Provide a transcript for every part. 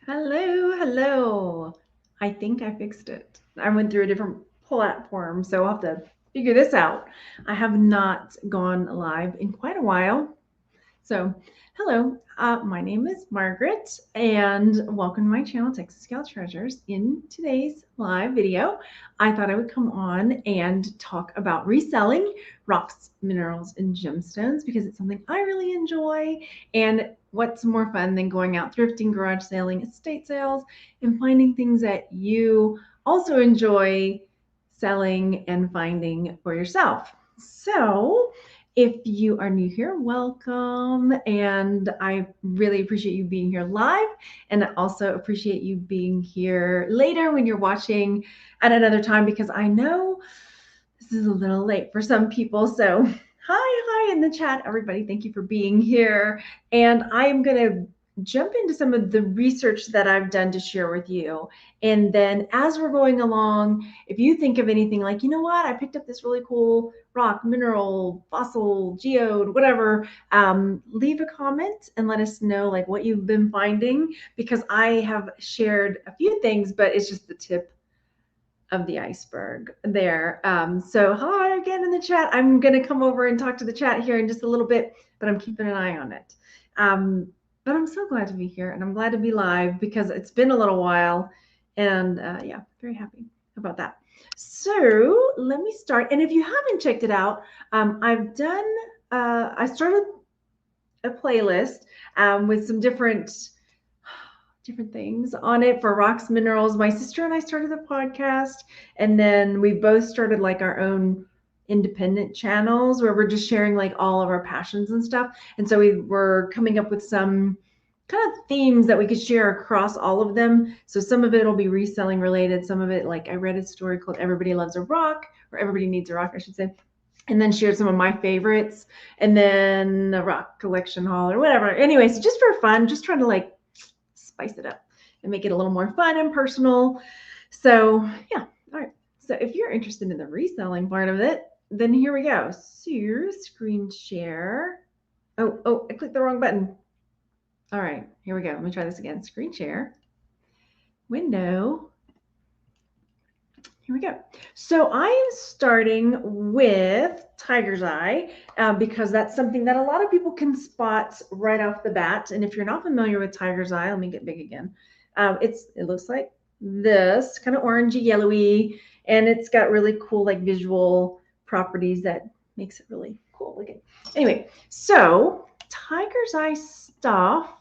Hello. I think I fixed it. I went through a different platform, so I'll have to figure this out. I have not gone live in quite a while. So, hello, my name is Margaret, and welcome to my channel, Texas Gal Treasures. In today's live video, I thought I would come on and talk about reselling rocks, minerals, and gemstones because it's something I really enjoy. And what's more fun than going out thrifting, garage selling, estate sales, and finding things that you also enjoy selling and finding for yourself? So, if you are new here, welcome. And I really appreciate you being here live. And I also appreciate you being here later when you're watching at another time because I know this is a little late for some people. So, hi in the chat, everybody. Thank you for being here. And I am going to jump into some of the research that I've done to share with you. And then as we're going along, if you think of anything like, you know what, I picked up this really cool rock, mineral, fossil, geode, whatever, leave a comment and let us know like what you've been finding because I have shared a few things, but it's just the tip of the iceberg there. So hi again in the chat. I'm going to come over and talk to the chat here in just a little bit, but I'm keeping an eye on it. But I'm so glad to be here and I'm glad to be live because it's been a little while and yeah, very happy about that. So let me start. And if you haven't checked it out, I've done, I started a playlist with some different things on it for rocks, minerals. My sister and I started the podcast, and then we both started like our own independent channels where we're just sharing like all of our passions and stuff. And so we were coming up with some kind of themes that we could share across all of them. So some of it will be reselling related. Some of it, like I read a story called Everybody Loves a Rock, or Everybody Needs a Rock, I should say, and then shared some of my favorites, and then a rock collection haul or whatever. Anyway, so just for fun, just trying to like spice it up and make it a little more fun and personal. So yeah, all right. So if you're interested in the reselling part of it, then here we go. So screen share. Oh, I clicked the wrong button. All right, here we go. Let me try this again. Screen share, window. Here we go. So I am starting with tiger's eye because that's something that a lot of people can spot right off the bat. And if you're not familiar with tiger's eye, let me get big again. It looks like this, kind of orangey, yellowy, and it's got really cool like visual properties that makes it really cool looking. Anyway, so tiger's eye stuff.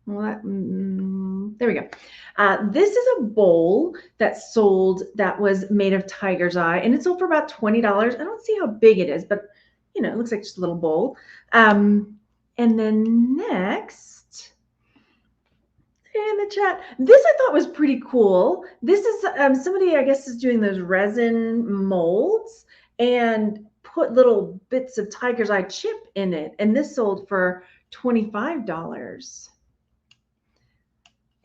Well, there we go. This is a bowl that's sold that was made of tiger's eye, and it sold for about $20. I don't see how big it is, but you know, it looks like just a little bowl. And then next in the chat, this I thought was pretty cool. This is somebody I guess is doing those resin molds and put little bits of tiger's eye chip in it, and this sold for $25.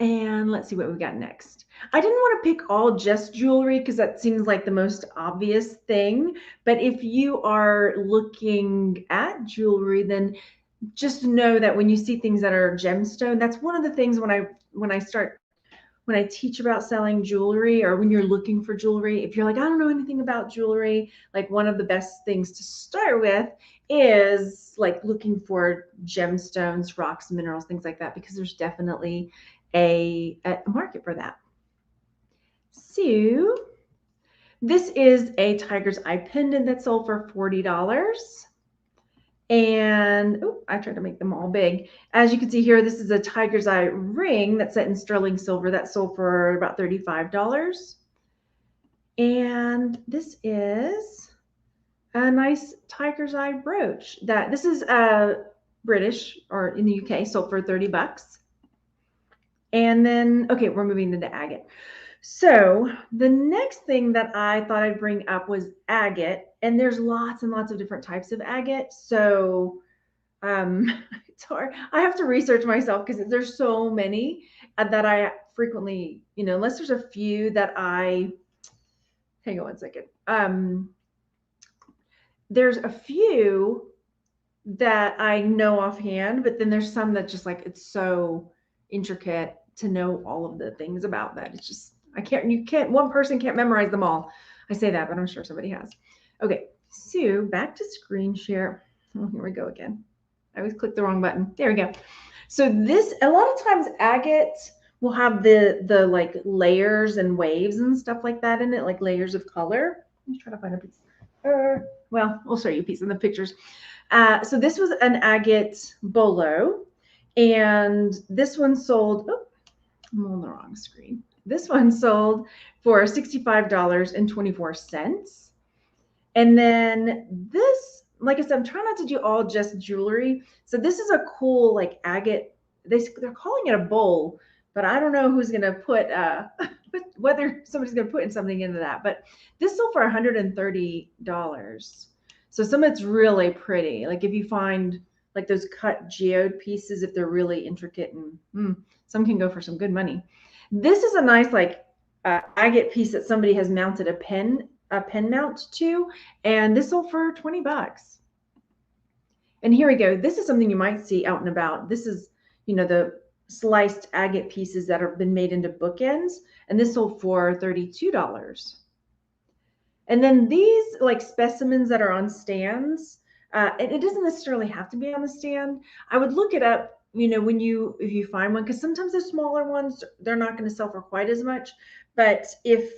And let's see what we got next. I didn't want to pick all just jewelry because that seems like the most obvious thing. But if you are looking at jewelry, then just know that when you see things that are gemstone, that's one of the things when I teach about selling jewelry, or when you're looking for jewelry, if you're like, I don't know anything about jewelry, like one of the best things to start with is like looking for gemstones, rocks, minerals, things like that, because there's definitely a market for that. So this is a tiger's eye pendant that sold for $40. And I tried to make them all big. As you can see here, this is a tiger's eye ring that's set in sterling silver that sold for about $35. And this is a nice tiger's eye brooch that this is British, or in the UK, sold for $30. And then, okay, we're moving into agate. So the next thing that I thought I'd bring up was agate, and there's lots and lots of different types of agate. So it's hard. I have to research myself because there's so many that I frequently, you know, unless there's a few that hang on one second. There's a few that I know offhand, but then there's some that just like, it's so intricate to know all of the things about that. It's just, one person can't memorize them all. I say that, but I'm sure somebody has. Okay, so back to screen share. Oh, here we go again. I always click the wrong button. There we go. So this, a lot of times agate will have the like layers and waves and stuff like that in it, like layers of color. Let me try to find a piece. Well, we'll show you a piece in the pictures. So this was an agate bolo, and this one sold, oh, I'm on the wrong screen. This one sold for $65.24. And then this, like I said, I'm trying not to do all just jewelry. So this is a cool like agate. They're calling it a bowl, but I don't know who's gonna put whether somebody's gonna put in something into that. But this sold for $130. So some of it's really pretty. Like if you find like those cut geode pieces, if they're really intricate, and some can go for some good money. This is a nice like agate piece that somebody has mounted a pen mount to, and this sold for $20. And here we go. This is something you might see out and about. This is, you know, the sliced agate pieces that have been made into bookends, and this sold for $32. And then these like specimens that are on stands, it doesn't necessarily have to be on the stand. I would look it up, you know, if you find one, because sometimes the smaller ones, they're not going to sell for quite as much. But if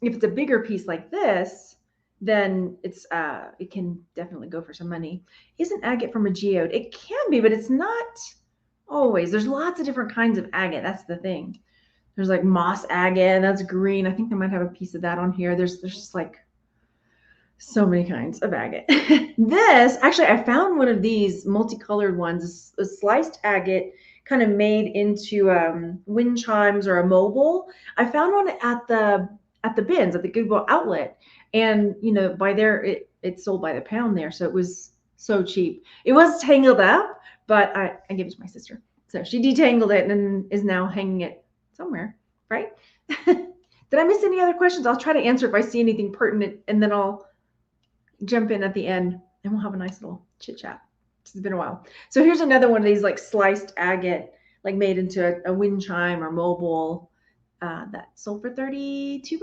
it's a bigger piece like this, then it can definitely go for some money. Isn't agate from a geode? It can be, but it's not always. There's lots of different kinds of agate. That's the thing. There's like moss agate, that's green. I think they might have a piece of that on here. There's just like so many kinds of agate. This, actually, I found one of these multicolored ones, a sliced agate kind of made into wind chimes or a mobile. I found one at the bins at the Goodwill outlet, and you know, by there it's sold by the pound there, so it was so cheap. It was tangled up, but I gave it to my sister, so she detangled it and is now hanging it somewhere, right? Did I miss any other questions? I'll try to answer if I see anything pertinent, and then I'll jump in at the end and we'll have a nice little chit chat. It's been a while. So here's another one of these like sliced agate, like made into a wind chime or mobile, that sold for $32.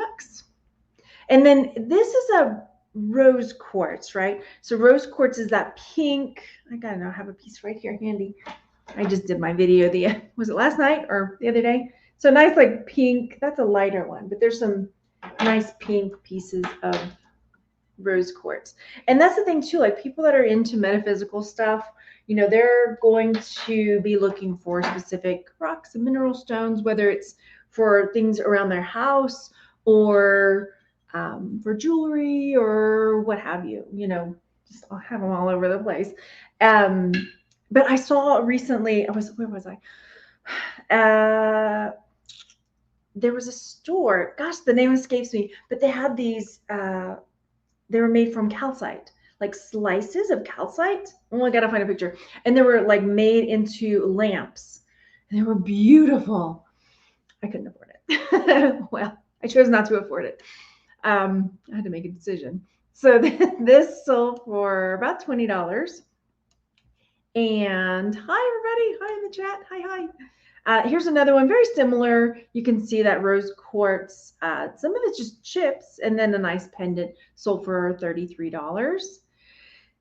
And then this is a rose quartz, right? So rose quartz is that pink. I have a piece right here handy. I just did my video was it last night or the other day? So nice like pink. That's a lighter one, but there's some nice pink pieces of rose quartz. And that's the thing too, like people that are into metaphysical stuff, you know, they're going to be looking for specific rocks and mineral stones, whether it's for things around their house or for jewelry or what have you, you know, just I'll have them all over the place. But I saw recently, where was I? There was a store, gosh, the name escapes me, but they had these, they were made from calcite, like slices of calcite. Oh, I gotta find a picture. And they were like made into lamps. And they were beautiful. I couldn't afford it. Well, I chose not to afford it. I had to make a decision. So this sold for about $20. And hi, everybody. Hi in the chat. Hi. Here's another one, very similar. You can see that rose quartz. Some of it's just chips, and then a nice pendant sold for $33.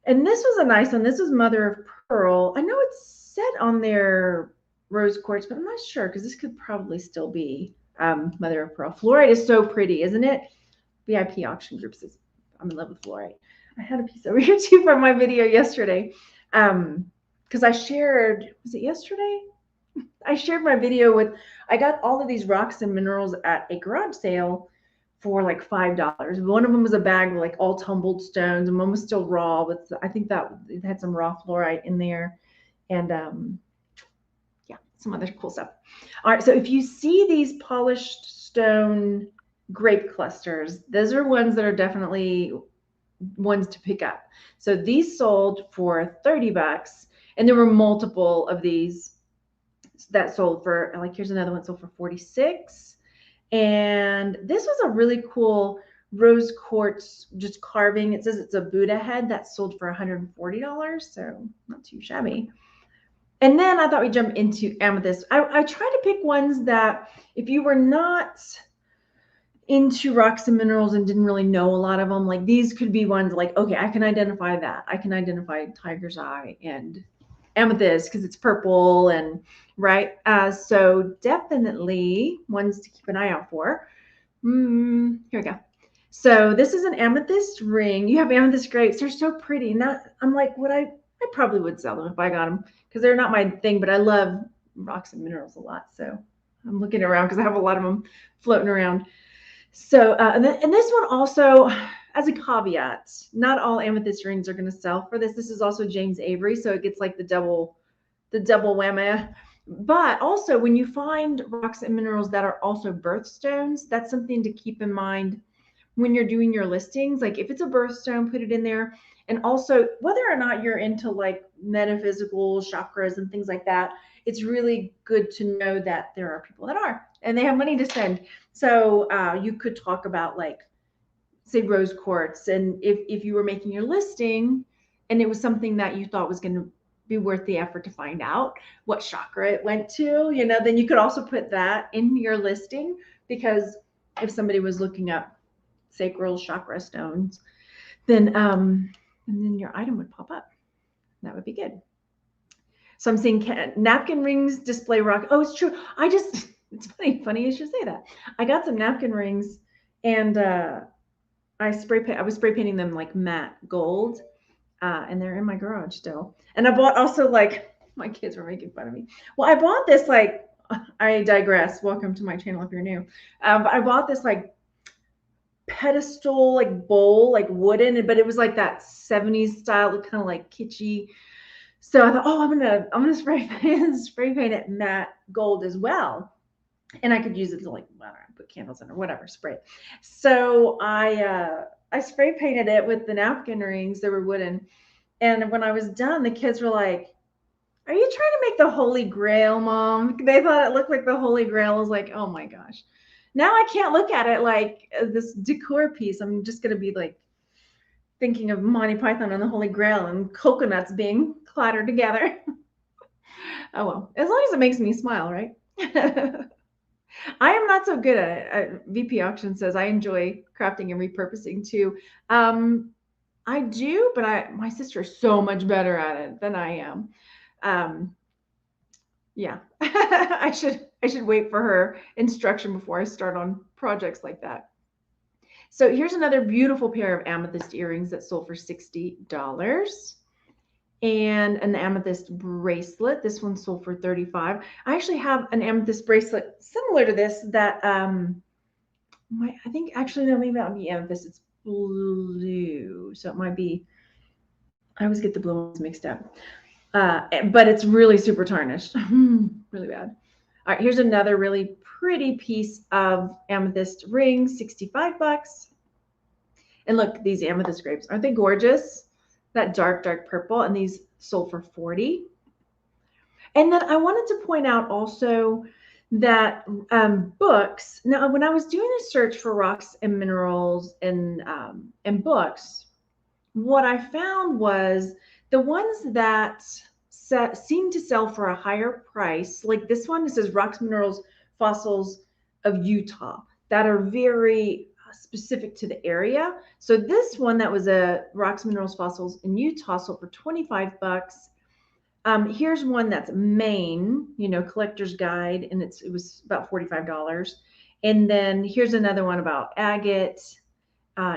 And this was a nice one. This was mother of pearl. I know it's set on their rose quartz, but I'm not sure because this could probably still be mother of pearl. Fluorite is so pretty, isn't it? VIP auction group says I'm in love with fluorite. I had a piece over here too from my video yesterday. Because I shared, was it yesterday? I shared my video I got all of these rocks and minerals at a garage sale for like $5. One of them was a bag with like all tumbled stones, and one was still raw, but I think that it had some raw fluorite in there. And yeah, some other cool stuff. All right, so if you see these polished stone grape clusters, those are ones that are definitely ones to pick up. So these sold for $30, and there were multiple of these that sold for, like, here's another one sold for $46. And this was a really cool rose quartz, just carving. It says it's a Buddha head that sold for $140, so not too shabby. And then I thought we'd jump into amethyst. I tried to pick ones that if you were not into rocks and minerals and didn't really know a lot of them, like these could be ones like, okay, I can identify that. I can identify tiger's eye and amethyst because it's purple and right. So definitely ones to keep an eye out for. Here we go. So this is an amethyst ring. You have amethyst grapes. They're so pretty. I'm like, I probably would sell them if I got them because they're not my thing, but I love rocks and minerals a lot. So I'm looking around because I have a lot of them floating around. So, and this one also, as a caveat, not all amethyst rings are going to sell for this. This is also James Avery, so it gets like the double whammy. But also, when you find rocks and minerals that are also birthstones, that's something to keep in mind when you're doing your listings. Like if it's a birthstone, put it in there. And also, whether or not you're into like metaphysical chakras and things like that, it's really good to know that there are people that are, and they have money to spend. So you could talk about like, say, rose quartz, and if you were making your listing, and it was something that you thought was going to be worth the effort to find out what chakra it went to, then you could also put that in your listing, because if somebody was looking up sacral chakra stones, then and then your item would pop up. That would be good. So I'm seeing napkin rings, display rock. Oh, it's true. It's funny you should say that. I got some napkin rings, and I was spray painting them like matte gold, and they're in my garage still. And I bought also, like, my kids were making fun of me. Well, I bought this, like, I digress. Welcome to my channel if you're new. But I bought this like pedestal, like bowl, like wooden, but it was like that 70s style, kind of like kitschy. So I thought, oh, I'm gonna spray paint it matte gold as well, and I could use it to, like, I don't know, put candles in or whatever, spray it. So I spray painted it with the napkin rings. They were wooden, and when I was done, the kids were like, "Are you trying to make the Holy Grail, Mom?" They thought it looked like the Holy Grail. I was like, "Oh my gosh." Now I can't look at it like this decor piece. I'm just gonna be like thinking of Monty Python and the Holy Grail and coconuts being clattered together. Oh well, as long as it makes me smile, right? I am not so good at it. VP Auction says I enjoy crafting and repurposing too. I do, but my sister is so much better at it than I am. Yeah, I should wait for her instruction before I start on projects like that. So here's another beautiful pair of amethyst earrings that sold for $60. And an amethyst bracelet. This one sold for $35. I actually have an amethyst bracelet similar to this that I think, actually, no, maybe that would be amethyst. It's blue, so it might be. I always get the blue ones mixed up. But it's really super tarnished. Really bad. All right, here's another really pretty piece of amethyst ring, $65. And look, these amethyst grapes, aren't they gorgeous? That dark purple, and these sold for $40. And then I wanted to point out also that books. Now, when I was doing a search for rocks and minerals and books, what I found was the ones that seem to sell for a higher price, like this one, it says Rocks, Minerals, Fossils of Utah, that are very specific to the area. So this one that was a Rocks, Minerals, Fossils in Utah sold for $25. Here's one that's Maine, collector's guide, and it was about $45. And then here's another one about agate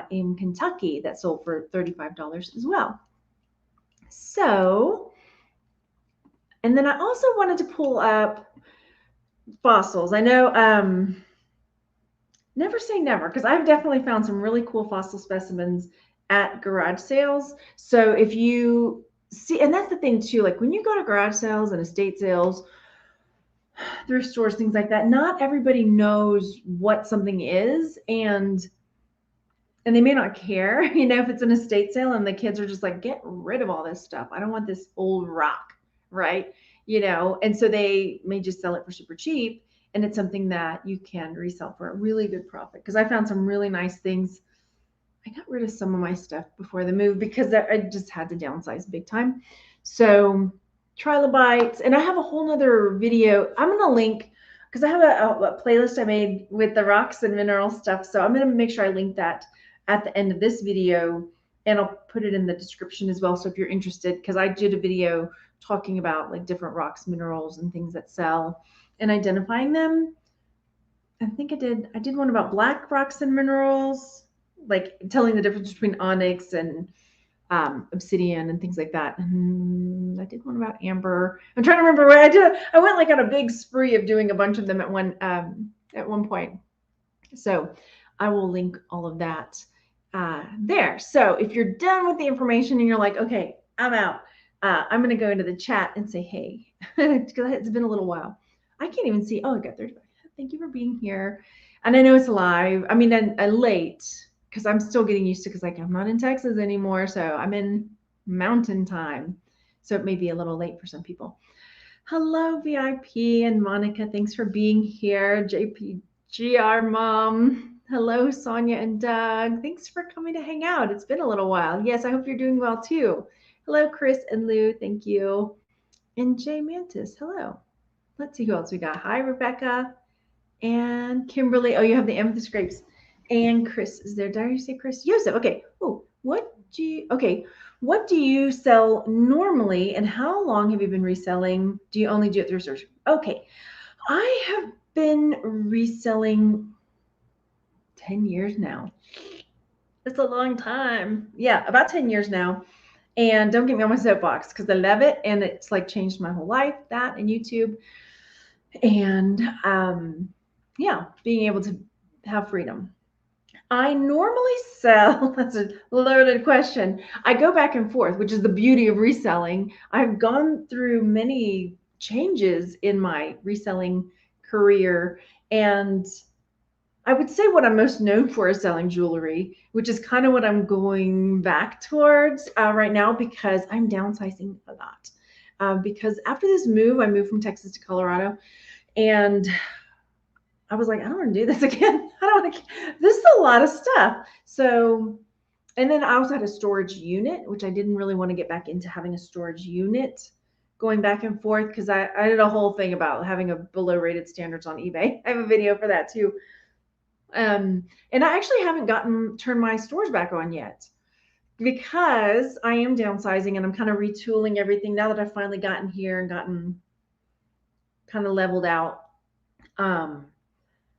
in Kentucky that sold for $35 as well. So, and then I also wanted to pull up fossils. I know, never say never, because I've definitely found some really cool fossil specimens at garage sales. So if you see, and that's the thing too, like when you go to garage sales and estate sales, thrift stores, things like that, not everybody knows what something is, and they may not care, if it's an estate sale and the kids are just like, get rid of all this stuff. I don't want this old rock, right? And so they may just sell it for super cheap, and it's something that you can resell for a really good profit. Because I found some really nice things. I got rid of some of my stuff before the move because I just had to downsize big time. So trilobites, and I have a whole nother video. I'm going to link because I have a playlist I made with the rocks and mineral stuff. So I'm going to make sure I link that at the end of this video, and I'll put it in the description as well. So if you're interested, because I did a video talking about like different rocks, minerals, and things that sell and identifying them. I think I did one about black rocks and minerals, like telling the difference between onyx and obsidian and things like that. And I did one about amber. I'm trying to remember what I did. I went like on a big spree of doing a bunch of them at one point. So I will link all of that there. So if you're done with the information and you're like, okay, I'm out, I'm going to go into the chat and say, hey, because it's been a little while. I can't even see. Oh, I got 35. Thank you for being here. And I know it's live. I mean, late because I'm still getting used to, because like I'm not in Texas anymore. So I'm in mountain time. So it may be a little late for some people. Hello, VIP and Monica. Thanks for being here. JPGR Mom. Hello, Sonia and Doug. Thanks for coming to hang out. It's been a little while. Yes, I hope you're doing well too. Hello, Chris and Lou. Thank you. And Jay Mantis. Hello. Let's see who else we got. Hi, Rebecca and Kimberly. Oh, you have the amethyst grapes. And Chris is there. Did I say Chris? Joseph. Okay. Oh, what do you sell normally, and how long have you been reselling? Do you only do it through search? Okay. I have been reselling 10 years now. It's a long time. Yeah, about 10 years now. And don't get me on my soapbox because I love it. And it's like changed my whole life, that and YouTube. And yeah, being able to have freedom. I normally sell, that's a loaded question. I go back and forth, which is the beauty of reselling. I've gone through many changes in my reselling career, and I would say what I'm most known for is selling jewelry, which is kind of what I'm going back towards right now, because I'm downsizing a lot. Because after this move, I moved from Texas to Colorado, and I was like, I don't want to do this again. I don't want to, this is a lot of stuff. So, and then I also had a storage unit, which I didn't really want to get back into having a storage unit going back and forth, because I did a whole thing about having a below rated standards on eBay. I have a video for that too. And I actually haven't turned my stores back on yet, because I am downsizing and I'm kind of retooling everything now that I've finally gotten here and gotten kind of leveled out.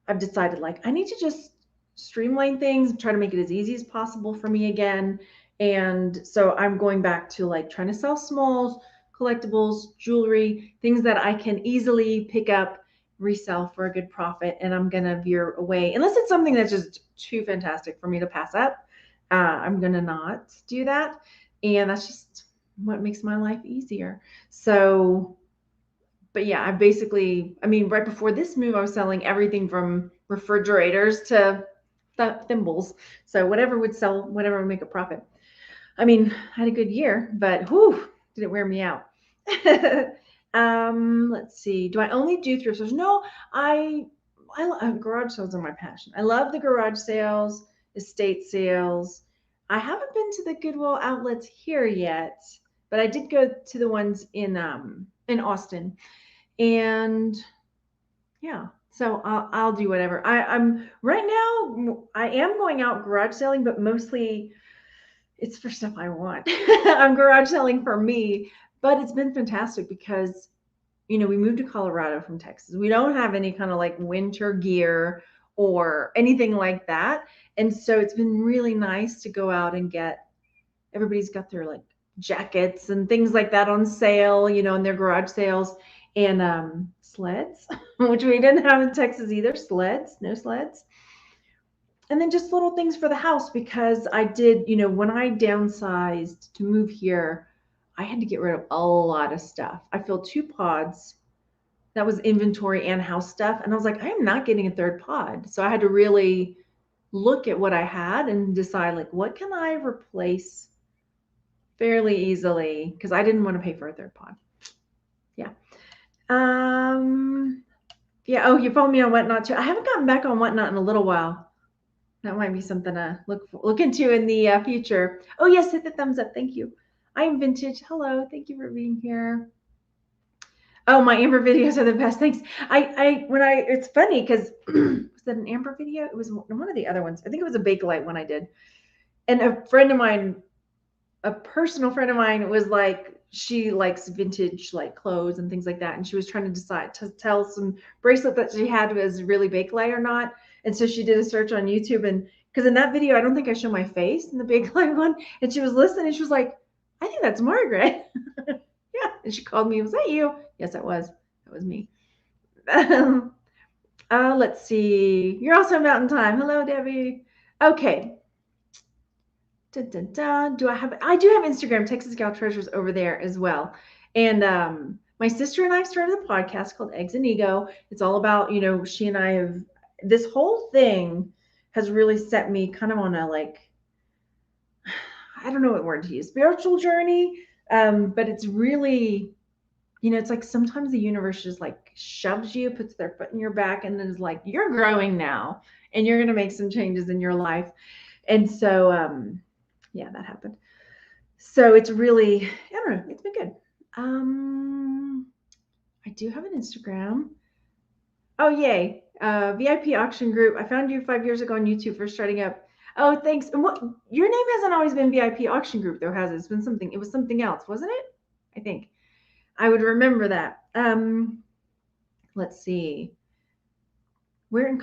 I've decided like I need to just streamline things, try to make it as easy as possible for me again. And so I'm going back to like trying to sell smalls, collectibles, jewelry, things that I can easily pick up, resell for a good profit. And I'm going to veer away, unless it's something that's just too fantastic for me to pass up. I'm going to not do that. And that's just what makes my life easier. So but yeah, I mean, right before this move, I was selling everything from refrigerators to thimbles. So whatever would sell, whatever would make a profit. I mean, I had a good year, but whew, did it wear me out. Let's see. Do I only do thrift stores? No, garage sales are my passion. I love the garage sales, estate sales. I haven't been to the Goodwill outlets here yet, but I did go to the ones in Austin. And yeah, so I'll do whatever. I'm right now, I am going out garage selling, but mostly it's for stuff I want. I'm garage selling for me, but it's been fantastic because, we moved to Colorado from Texas. We don't have any kind of like winter gear or anything like that. And so it's been really nice to go out and everybody's got their like jackets and things like that on sale, in their garage sales. And sleds, which we didn't have in Texas either. No sleds. And then just little things for the house, because I did, when I downsized to move here, I had to get rid of a lot of stuff. I filled 2 pods. That was inventory and house stuff. And I was like, I am not getting a 3rd pod. So I had to really look at what I had and decide, like, what can I replace fairly easily? Because I didn't want to pay for a 3rd pod. Yeah. Yeah. Oh, you follow me on Whatnot too. I haven't gotten back on Whatnot in a little while. That might be something to look into in the future. Oh yes, hit the thumbs up. Thank you. I am vintage. Hello. Thank you for being here. Oh, my Amber videos are the best. Thanks. It's funny because was that an Amber video? It was one of the other ones. I think it was a Bakelite one I did. And a friend of mine, a personal friend of mine, was like, she likes vintage like clothes and things like that, and she was trying to decide to tell some bracelet that she had was really Bakelite or not. And so she did a search on YouTube, and because in that video I don't think I show my face in the Bakelite one, and she was listening and she was like, I think that's Margaret. Yeah. And she called me. Was that you? Yes, it was. That was me. Let's see. You're also Mountain Time. Hello, Debbie. Okay. Dun, dun, dun. I do have Instagram, Texas Gal Treasures, over there as well. And my sister and I started a podcast called Eggs and Ego. It's all about, she and I have, this whole thing has really set me kind of on a, like, I don't know what word to use, spiritual journey. But it's really, it's like sometimes the universe just like shoves you, puts their foot in your back, and then is like, you're growing now and you're going to make some changes in your life. And so, yeah, that happened. So it's really, I don't know, it's been good. I do have an Instagram. Oh, yay. VIP auction group. I found you 5 years ago on YouTube for starting up. Oh, thanks. And what, your name hasn't always been VIP auction group though, has it? It's been something, it was something else, wasn't it? I think I would remember that. Let's see. We're in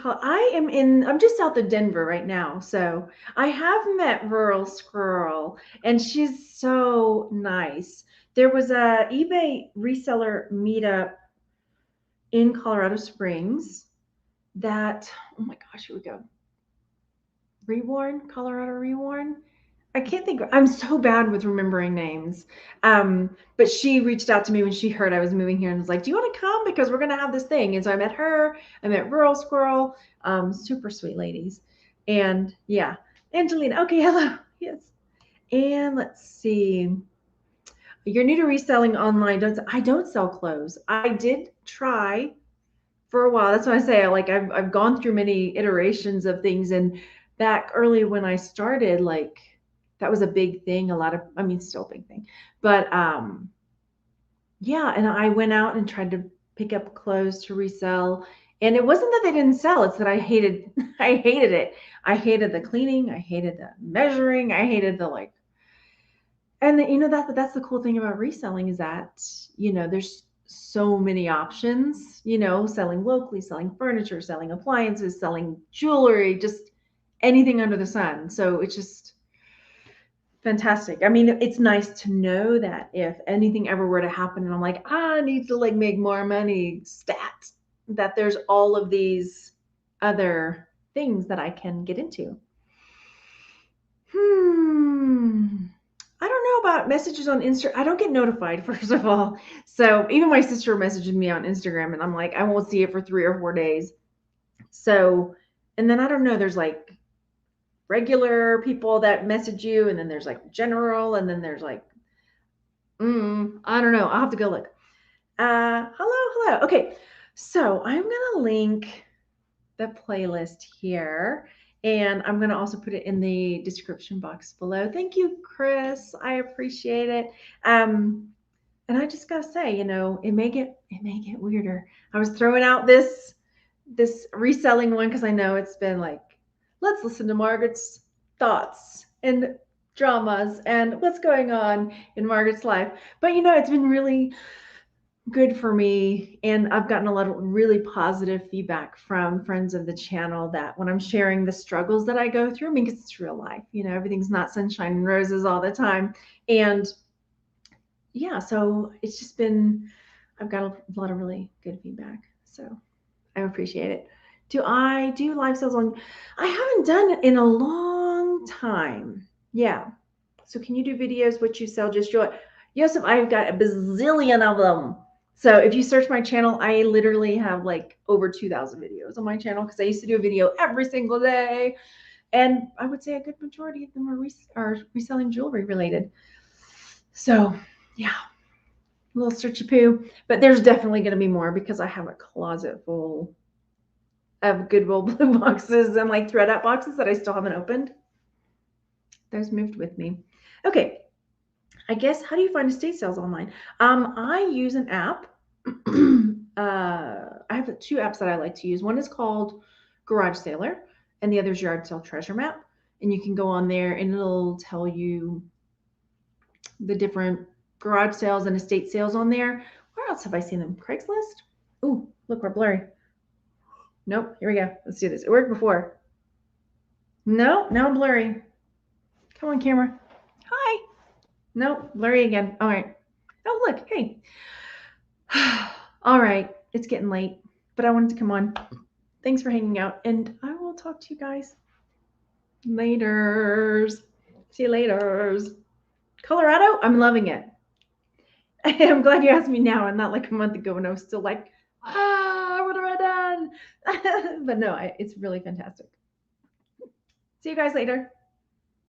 I'm just south of Denver right now. So I have met Rural Squirrel, and she's so nice. There was a eBay reseller meetup in Colorado Springs that, oh my gosh, here we go. Colorado Reworn. I can't think. I'm so bad with remembering names. But she reached out to me when she heard I was moving here and was like, "Do you want to come? Because we're gonna have this thing." And so I met her. I met Rural Squirrel. Super sweet ladies. And yeah, Angelina. Okay, hello. Yes. And let's see. You're new to reselling online. I don't sell clothes. I did try for a while. That's why I say I've gone through many iterations of things, and back early when I started, like that was a big thing. Still a big thing, but yeah. And I went out and tried to pick up clothes to resell, and it wasn't that they didn't sell; it's that I hated, I hated it. I hated the cleaning. I hated the measuring. I hated the like. And that's the cool thing about reselling is that there's so many options. Selling locally, selling furniture, selling appliances, selling jewelry, just anything under the sun. So it's just fantastic. I mean, it's nice to know that if anything ever were to happen and I'm like, I need to like make more money, stat, that there's all of these other things that I can get into. I don't know about messages on Insta. I don't get notified, first of all. So even my sister messages me on Instagram and I'm like, I won't see it for 3 or 4 days. So, and then I don't know, there's like regular people that message you, and then there's like general, and then there's like, I don't know. I'll have to go look. Hello. Okay. So I'm going to link the playlist here. And I'm going to also put it in the description box below. Thank you, Chris. I appreciate it. And I just got to say, it may get weirder. I was throwing out this reselling one because I know it's been like, let's listen to Margaret's thoughts and dramas and what's going on in Margaret's life. But it's been really good for me, and I've gotten a lot of really positive feedback from friends of the channel that when I'm sharing the struggles that I go through, because it's real life, everything's not sunshine and roses all the time. And yeah, so it's just been, I've got a lot of really good feedback, so I appreciate it. Do I do live sales on? I haven't done it in a long time. Yeah. So can you do videos what you sell? Just your Yosef, I've got a bazillion of them. So if you search my channel, I literally have like over 2,000 videos on my channel because I used to do a video every single day. And I would say a good majority of them are reselling jewelry related. So yeah, a little searchy poo. But there's definitely going to be more because I have a closet full of Goodwill blue boxes and like thread up boxes that I still haven't opened. Those moved with me. Okay. I guess, how do you find estate sales online? I use an app. I have two apps that I like to use. One is called Garage Sailor, and the other is Yard Sale Treasure Map. And you can go on there and it'll tell you the different garage sales and estate sales on there. Where else have I seen them? Craigslist? Ooh, look, we're blurry. Nope, here we go. Let's do this. It worked before. No, now I'm blurry. Come on, camera. Hi. Nope, blurry again. All right. Oh, look, hey. All right, it's getting late, but I wanted to come on. Thanks for hanging out, and I will talk to you guys laters. See you laters. Colorado, I'm loving it. I'm glad you asked me now and not like a month ago when I was still like, what have I done? But no, it's really fantastic. See you guys later.